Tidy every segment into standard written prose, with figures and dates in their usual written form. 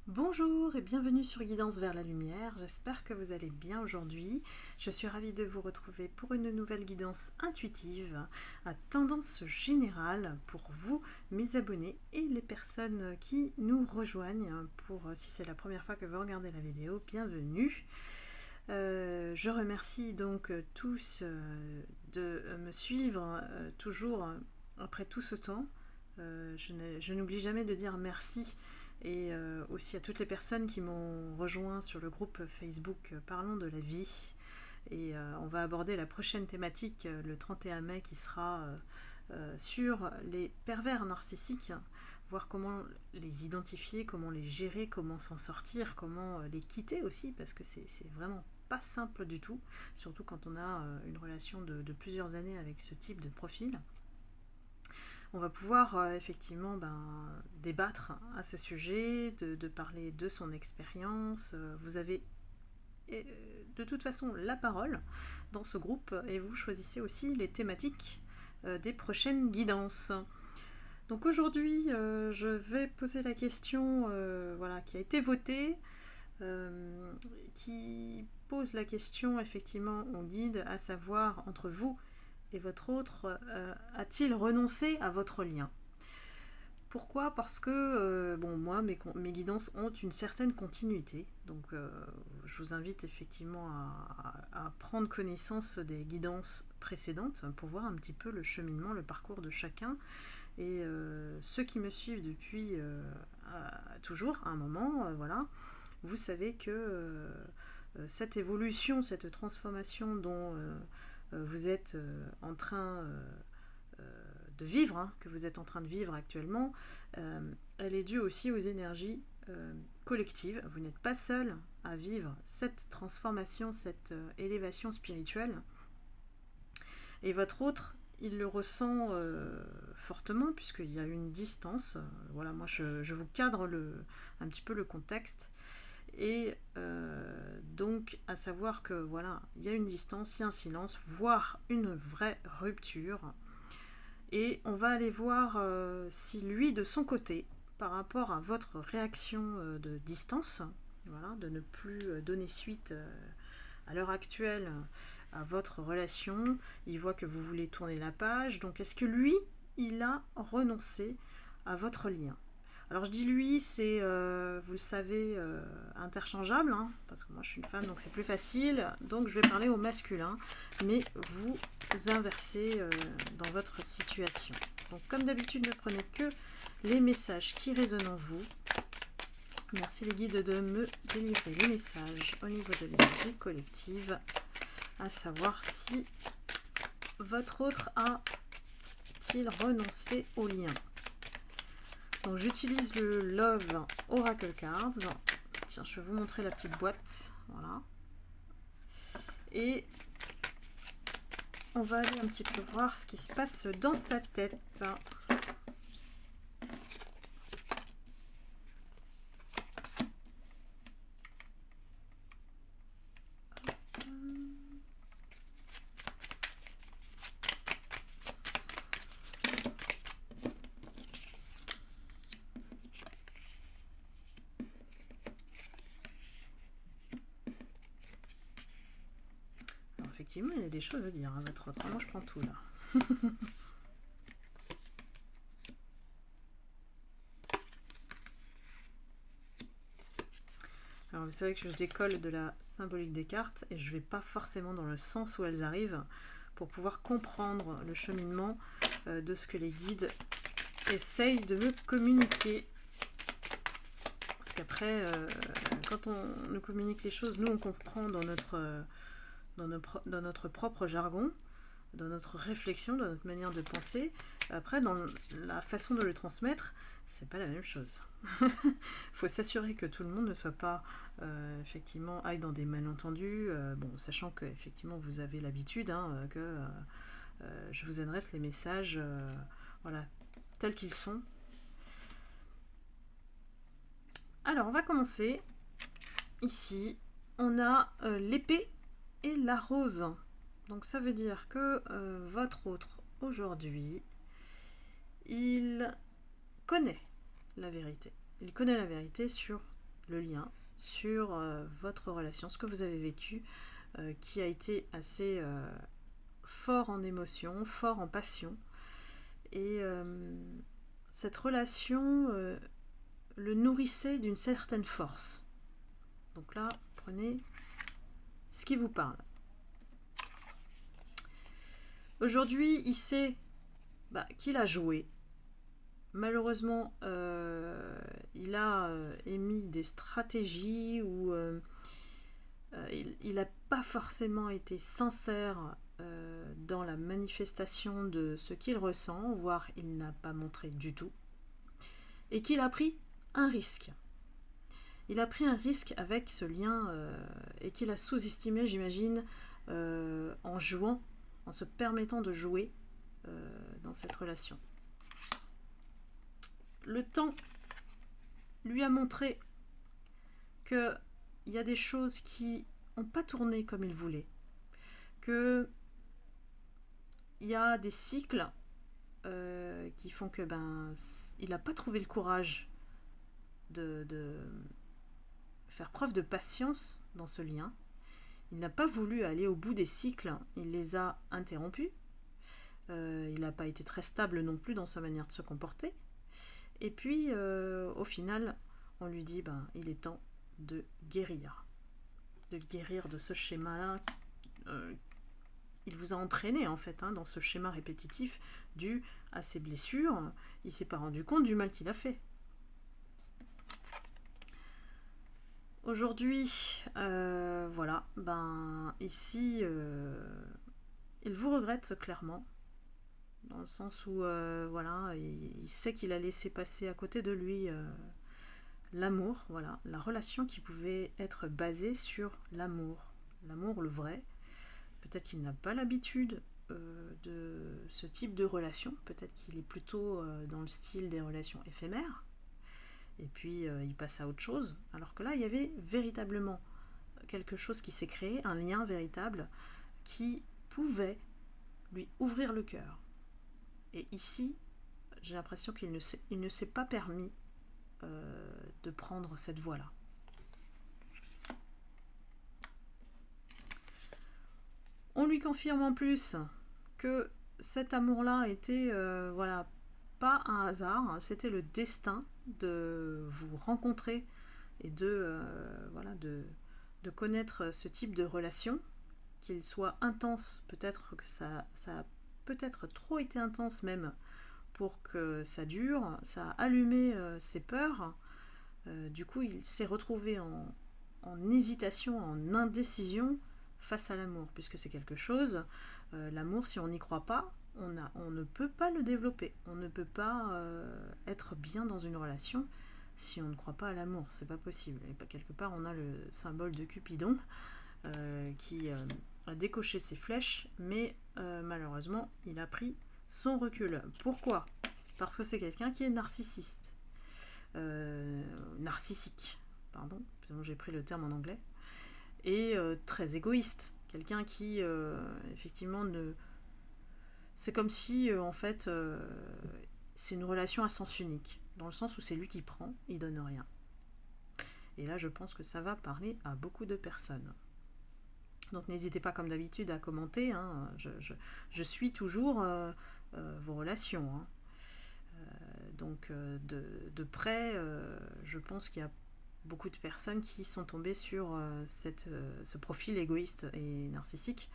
Bonjour et bienvenue sur Guidance vers la lumière, j'espère que vous allez bien aujourd'hui. Je suis ravie de vous retrouver pour une nouvelle guidance intuitive à tendance générale pour vous, mes abonnés et les personnes qui nous rejoignent. Si c'est la première fois que vous regardez la vidéo, bienvenue. Je remercie donc tous de me suivre toujours après tout ce temps. Je n'oublie jamais de dire merci et aussi à toutes les personnes qui m'ont rejoint sur le groupe Facebook Parlons de la vie. Et on va aborder la prochaine thématique le 31 mai qui sera sur les pervers narcissiques, voir comment les identifier, comment les gérer, comment s'en sortir, comment les quitter aussi, parce que c'est vraiment pas simple du tout, surtout quand on a une relation de plusieurs années avec ce type de profil. On va pouvoir effectivement débattre à ce sujet, de parler de son expérience. Vous avez de toute façon la parole dans ce groupe et vous choisissez aussi les thématiques des prochaines guidances. Donc aujourd'hui, je vais poser la question qui a été votée, qui pose la question effectivement au guide, à savoir entre vous et votre autre, a-t-il renoncé à votre lien ? Pourquoi ? Parce que moi, mes guidances ont une certaine continuité. Donc je vous invite effectivement à prendre connaissance des guidances précédentes pour voir un petit peu le cheminement, le parcours de chacun. Et ceux qui me suivent depuis toujours un moment, vous savez que cette évolution, cette transformation dont vous êtes en train de vivre, que vous êtes en train de vivre actuellement, elle est due aussi aux énergies collectives. Vous n'êtes pas seul à vivre cette transformation, cette élévation spirituelle. Et votre autre, il le ressent fortement, puisqu'il y a une distance. Moi je vous cadre un petit peu le contexte. Et donc à savoir que il y a une distance, il y a un silence, voire une vraie rupture. Et on va aller voir si lui, de son côté, par rapport à votre réaction de distance, de ne plus donner suite à l'heure actuelle à votre relation, il voit que vous voulez tourner la page. Donc est-ce que lui, il a renoncé à votre lien ? Alors je dis lui, c'est, vous le savez, interchangeable, parce que moi je suis une femme, donc c'est plus facile. Donc je vais parler au masculin, mais vous inversez dans votre situation. Donc comme d'habitude, ne prenez que les messages qui résonnent en vous. Merci les guides de me délivrer les messages au niveau de l'énergie collective, à savoir si votre autre a-t-il renoncé au lien. Donc j'utilise le Love Oracle Cards. Tiens, je vais vous montrer la petite boîte. Voilà. Et on va aller un petit peu voir ce qui se passe dans sa tête. Effectivement, il y a des choses à dire, votre autre. Moi, je prends tout, là. Alors, vous savez que je décolle de la symbolique des cartes et je ne vais pas forcément dans le sens où elles arrivent pour pouvoir comprendre le cheminement de ce que les guides essayent de me communiquer. Parce qu'après, quand on nous communique les choses, nous, on comprend dans notre propre jargon, dans notre réflexion, dans notre manière de penser. Après, dans la façon de le transmettre, c'est pas la même chose. Il faut s'assurer que tout le monde ne soit pas effectivement aille dans des malentendus, sachant que effectivement vous avez l'habitude que je vous adresse les messages tels qu'ils sont. Alors on va commencer. Ici on a l'épée et la rose. Donc ça veut dire que votre autre aujourd'hui, il connaît la vérité. Il connaît la vérité sur le lien sur votre relation, ce que vous avez vécu, qui a été assez fort en émotion, fort en passion. Et cette relation le nourrissait d'une certaine force. Donc là, prenez ce qui vous parle. Aujourd'hui, il sait qu'il a joué. Malheureusement, il a émis des stratégies où il n'a pas forcément été sincère dans la manifestation de ce qu'il ressent, voire il n'a pas montré du tout, et qu'il a pris un risque. Il a pris un risque avec ce lien et qu'il a sous-estimé, j'imagine, en jouant, en se permettant de jouer dans cette relation. Le temps lui a montré qu'il y a des choses qui n'ont pas tourné comme il voulait, qu'il y a des cycles qui font que il n'a pas trouvé le courage de faire preuve de patience dans ce lien. Il n'a pas voulu aller au bout des cycles, il les a interrompus. Il n'a pas été très stable non plus dans sa manière de se comporter. Et puis, au final, on lui dit il est temps de guérir. De guérir de ce schéma-là. Il vous a entraîné, en fait, dans ce schéma répétitif dû à ses blessures. Il ne s'est pas rendu compte du mal qu'il a fait. Aujourd'hui, ici, il vous regrette clairement. Dans le sens où, il sait qu'il a laissé passer à côté de lui l'amour, la relation qui pouvait être basée sur l'amour, le vrai. Peut-être qu'il n'a pas l'habitude de ce type de relation, peut-être qu'il est plutôt dans le style des relations éphémères, et puis il passe à autre chose, alors que là, il y avait véritablement quelque chose qui s'est créé, un lien véritable qui pouvait lui ouvrir le cœur. Et ici, j'ai l'impression qu'il ne s'est pas permis de prendre cette voie-là. On lui confirme en plus que cet amour-là était pas un hasard, c'était le destin de vous rencontrer et de connaître ce type de relation, qu'il soit intense, peut-être que ça a peut-être trop été intense même pour que ça dure, ça a allumé ses peurs. Du coup, il s'est retrouvé en hésitation, en indécision face à l'amour, puisque c'est quelque chose, l'amour, si on n'y croit pas, on ne peut pas le développer, on ne peut pas être bien dans une relation si on ne croit pas à l'amour, c'est pas possible. Et quelque part, on a le symbole de Cupidon qui a décoché ses flèches, mais malheureusement, il a pris son recul. Pourquoi ? Parce que c'est quelqu'un qui est narcissique, j'ai pris le terme en anglais, et très égoïste. Quelqu'un qui, effectivement, c'est comme si, c'est une relation à sens unique, dans le sens où c'est lui qui prend, il donne rien. Et là, je pense que ça va parler à beaucoup de personnes. Donc n'hésitez pas, comme d'habitude, à commenter. Je suis toujours vos relations. Donc de près, je pense qu'il y a beaucoup de personnes qui sont tombées sur ce profil égoïste et narcissique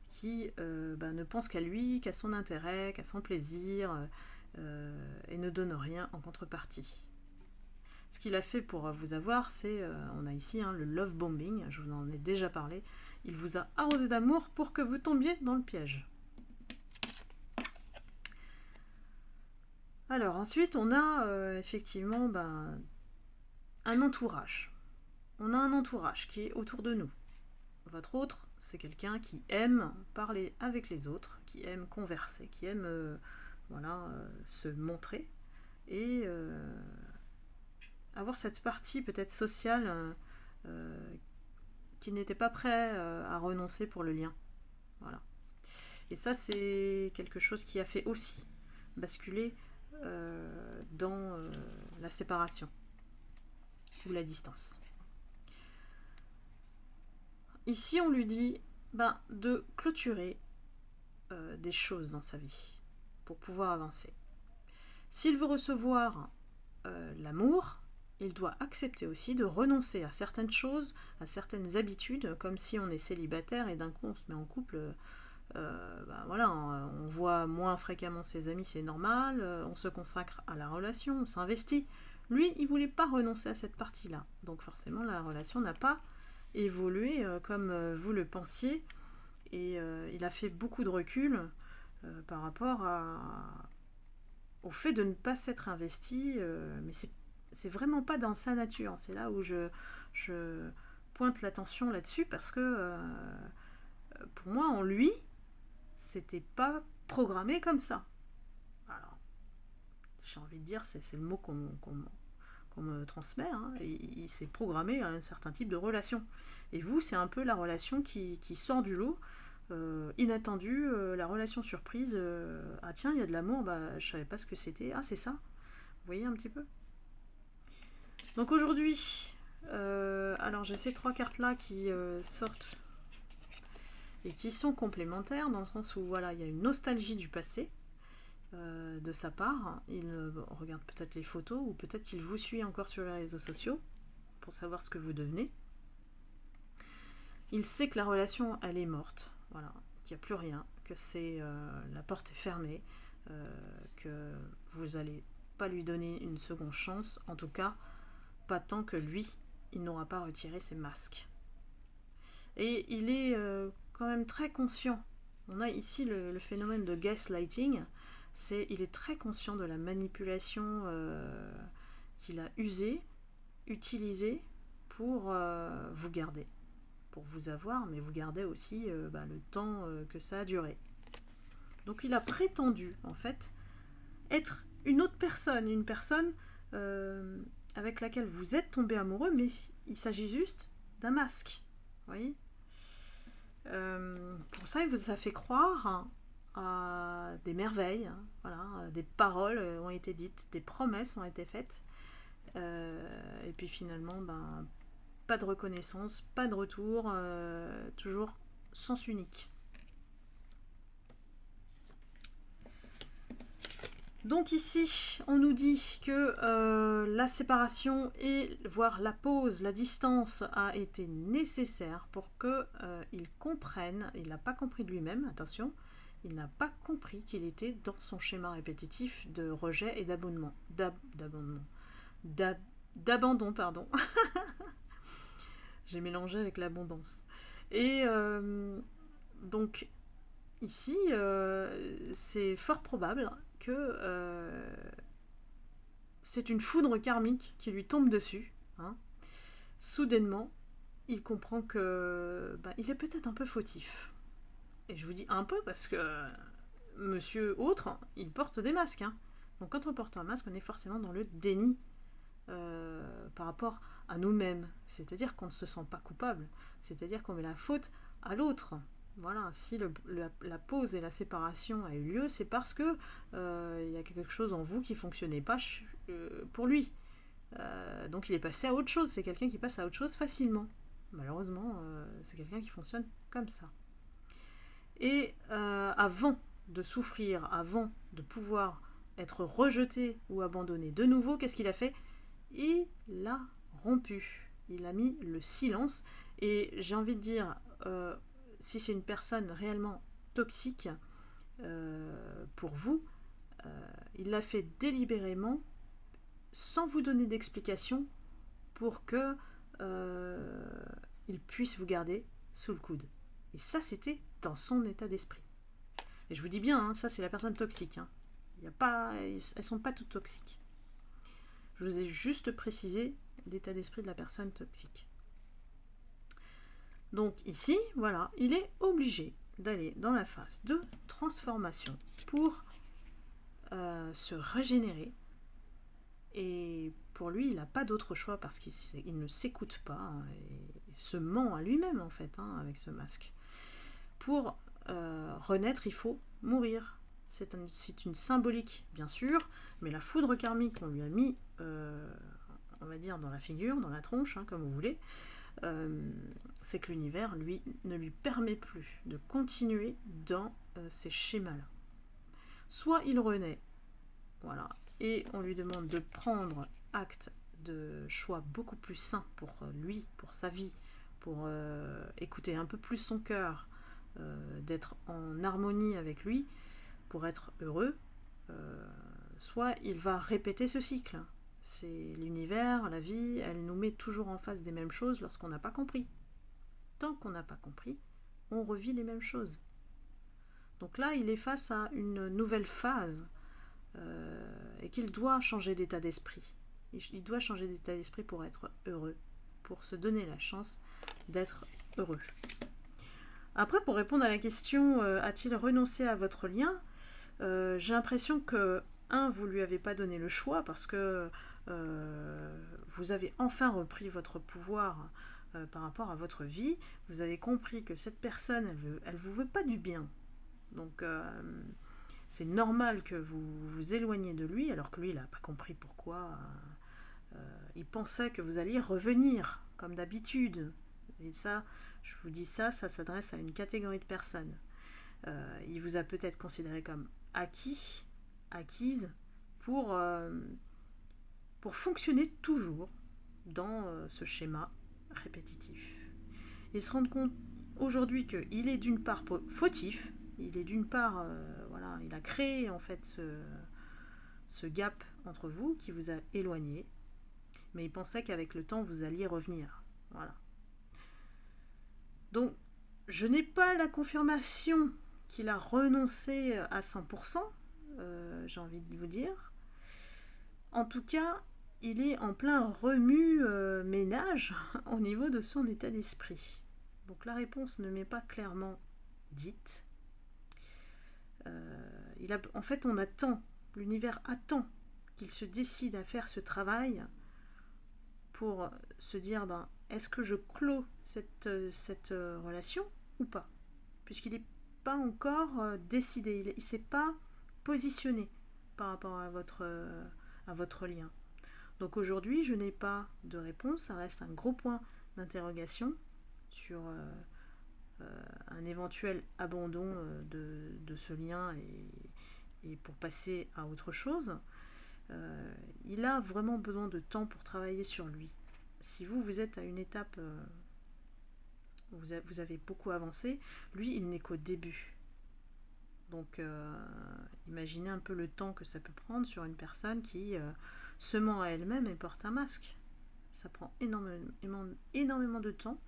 qui ne pense qu'à lui, qu'à son intérêt, qu'à son plaisir et ne donne rien en contrepartie. Ce qu'il a fait pour vous avoir, c'est, on a ici le love bombing, je vous en ai déjà parlé, il vous a arrosé d'amour pour que vous tombiez dans le piège. Alors ensuite, on a effectivement un entourage. On a un entourage qui est autour de nous. Votre autre, c'est quelqu'un qui aime parler avec les autres, qui aime converser, qui aime se montrer et avoir cette partie peut-être sociale qui n'était pas prêt à renoncer pour le lien. Voilà. Et ça, c'est quelque chose qui a fait aussi basculer dans la séparation. ou la distance. Ici, on lui dit de clôturer des choses dans sa vie pour pouvoir avancer. S'il veut recevoir l'amour, il doit accepter aussi de renoncer à certaines choses, à certaines habitudes, comme si on est célibataire et d'un coup on se met en couple. On voit moins fréquemment ses amis, c'est normal, on se consacre à la relation, on s'investit. Lui, il ne voulait pas renoncer à cette partie-là. Donc forcément, la relation n'a pas évolué comme vous le pensiez. Et il a fait beaucoup de recul par rapport au fait de ne pas s'être investi. Mais c'est vraiment pas dans sa nature. C'est là où je pointe l'attention là-dessus parce que pour moi, en lui, c'était pas programmé comme ça. Alors, j'ai envie de dire, c'est le mot qu'on me transmet, hein. Il s'est programmé à un certain type de relation. Et vous, c'est un peu la relation qui sort du lot, inattendue, la relation surprise. Ah tiens, il y a de l'amour, je savais pas ce que c'était. Ah, c'est ça. Vous voyez un petit peu. Donc aujourd'hui, alors j'ai ces 3 cartes-là qui sortent et qui sont complémentaires dans le sens où voilà, il y a une nostalgie du passé de sa part. Il regarde peut-être les photos ou peut-être qu'il vous suit encore sur les réseaux sociaux pour savoir ce que vous devenez. Il sait que la relation, elle est morte, voilà, qu'il n'y a plus rien, que la porte est fermée, que vous n'allez pas lui donner une seconde chance, en tout cas, pas tant que lui, il n'aura pas retiré ses masques. Et il est quand même très conscient. On a ici le phénomène de gaslighting, il est très conscient de la manipulation qu'il a utilisée pour vous garder. Pour vous avoir, mais vous gardez aussi le temps que ça a duré. Donc il a prétendu, en fait, être une autre personne, une personne avec laquelle vous êtes tombé amoureux, mais il s'agit juste d'un masque. Vous voyez ? Pour ça, il vous a fait croire à des merveilles, hein, voilà, des paroles ont été dites, des promesses ont été faites, et puis finalement, pas de reconnaissance, pas de retour, toujours sens unique. Donc ici, on nous dit que la séparation et voire la pause, la distance a été nécessaire pour qu'il comprenne, il n'a pas compris de lui-même, attention, il n'a pas compris qu'il était dans son schéma répétitif de rejet et d'abandon, pardon. J'ai mélangé avec l'abondance. Et donc, ici, c'est fort probable que c'est une foudre karmique qui lui tombe dessus. Hein. Soudainement, il comprend que il est peut-être un peu fautif. Et je vous dis un peu parce que monsieur autre, il porte des masques. Hein. Donc quand on porte un masque, on est forcément dans le déni par rapport à nous-mêmes. C'est-à-dire qu'on ne se sent pas coupable. C'est-à-dire qu'on met la faute à l'autre. Voilà, si la pause et la séparation a eu lieu, c'est parce que y a quelque chose en vous qui ne fonctionnait pas pour lui. Donc il est passé à autre chose. C'est quelqu'un qui passe à autre chose facilement. Malheureusement, c'est quelqu'un qui fonctionne comme ça. Et avant de souffrir, avant de pouvoir être rejeté ou abandonné de nouveau, qu'est-ce qu'il a fait ? Il l'a rompu. Il a mis le silence. Et j'ai envie de dire, si c'est une personne réellement toxique pour vous, il l'a fait délibérément, sans vous donner d'explication, pour que il puisse vous garder sous le coude. Et ça, c'était dans son état d'esprit. Et je vous dis bien, hein, ça c'est la personne toxique. Hein. Elles ne sont pas toutes toxiques. Je vous ai juste précisé l'état d'esprit de la personne toxique. Donc ici, voilà, il est obligé d'aller dans la phase de transformation pour se régénérer. Et pour lui, il n'a pas d'autre choix parce qu'il ne s'écoute pas hein, et se ment à lui-même en fait hein, avec ce masque. Pour renaître, il faut mourir. C'est une symbolique, bien sûr, mais la foudre karmique qu'on lui a mis on va dire, dans la figure, dans la tronche, comme vous voulez, c'est que l'univers, lui, ne lui permet plus de continuer dans ces schémas-là. Soit il renaît, voilà, et on lui demande de prendre acte de choix beaucoup plus sains pour lui, pour sa vie, pour écouter un peu plus son cœur, d'être en harmonie avec lui, pour être heureux, soit il va répéter ce cycle. C'est l'univers, la vie, elle nous met toujours en face des mêmes choses lorsqu'on n'a pas compris. Tant qu'on n'a pas compris, on revit les mêmes choses. Donc là, il est face à une nouvelle phase et qu'il doit changer d'état d'esprit. Il doit changer d'état d'esprit pour être heureux, pour se donner la chance d'être heureux. Après, pour répondre à la question, a-t-il renoncé à votre lien ? J'ai l'impression que, vous ne lui avez pas donné le choix parce que vous avez enfin repris votre pouvoir par rapport à votre vie. Vous avez compris que cette personne, elle vous veut pas du bien. Donc, c'est normal que vous vous éloigniez de lui, alors que lui, il n'a pas compris pourquoi. Il pensait que vous alliez revenir, comme d'habitude. Et ça, je vous dis ça s'adresse à une catégorie de personnes. Il vous a peut-être considéré comme acquise, pour fonctionner toujours dans ce schéma répétitif. Il se rend compte aujourd'hui qu'il est d'une part fautif, il est d'une part, il a créé en fait ce gap entre vous qui vous a éloigné, mais il pensait qu'avec le temps vous alliez revenir. Voilà. Donc, je n'ai pas la confirmation qu'il a renoncé à 100%, j'ai envie de vous dire. En tout cas, il est en plein remue-ménage au niveau de son état d'esprit. Donc la réponse ne m'est pas clairement dite. En fait, on attend, l'univers attend qu'il se décide à faire ce travail pour se dire, est-ce que je clôt cette relation ou pas ? Puisqu'il n'est pas encore décidé, il ne s'est pas positionné par rapport à votre lien. Donc aujourd'hui, je n'ai pas de réponse, ça reste un gros point d'interrogation sur un éventuel abandon de ce lien et pour passer à autre chose. Il a vraiment besoin de temps pour travailler sur lui. Si vous êtes à une étape, vous avez beaucoup avancé, lui, il n'est qu'au début. Donc, imaginez un peu le temps que ça peut prendre sur une personne qui se ment à elle-même et porte un masque. Ça prend énormément de temps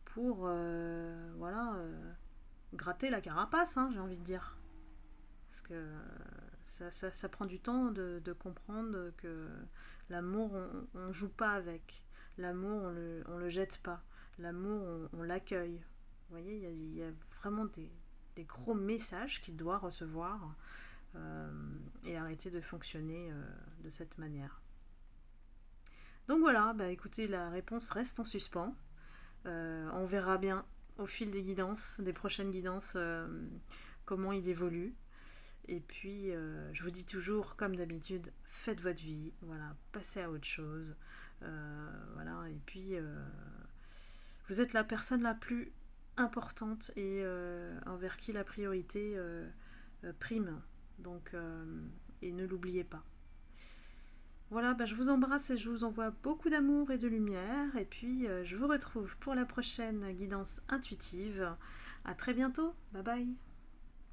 pour gratter la carapace, j'ai envie de dire. Parce que ça prend du temps de comprendre que l'amour, on ne joue pas avec. L'amour, on le jette pas. L'amour, on l'accueille. Vous voyez, il y a vraiment des gros messages qu'il doit recevoir et arrêter de fonctionner de cette manière. Donc voilà, écoutez, la réponse reste en suspens. On verra bien au fil des guidances, des prochaines guidances, comment il évolue. Et puis, je vous dis toujours, comme d'habitude, faites votre vie, voilà, passez à autre chose. Et puis, vous êtes la personne la plus importante et envers qui la priorité prime. Donc, et ne l'oubliez pas. Voilà, je vous embrasse et je vous envoie beaucoup d'amour et de lumière. Et puis, je vous retrouve pour la prochaine guidance intuitive. À très bientôt. Bye bye.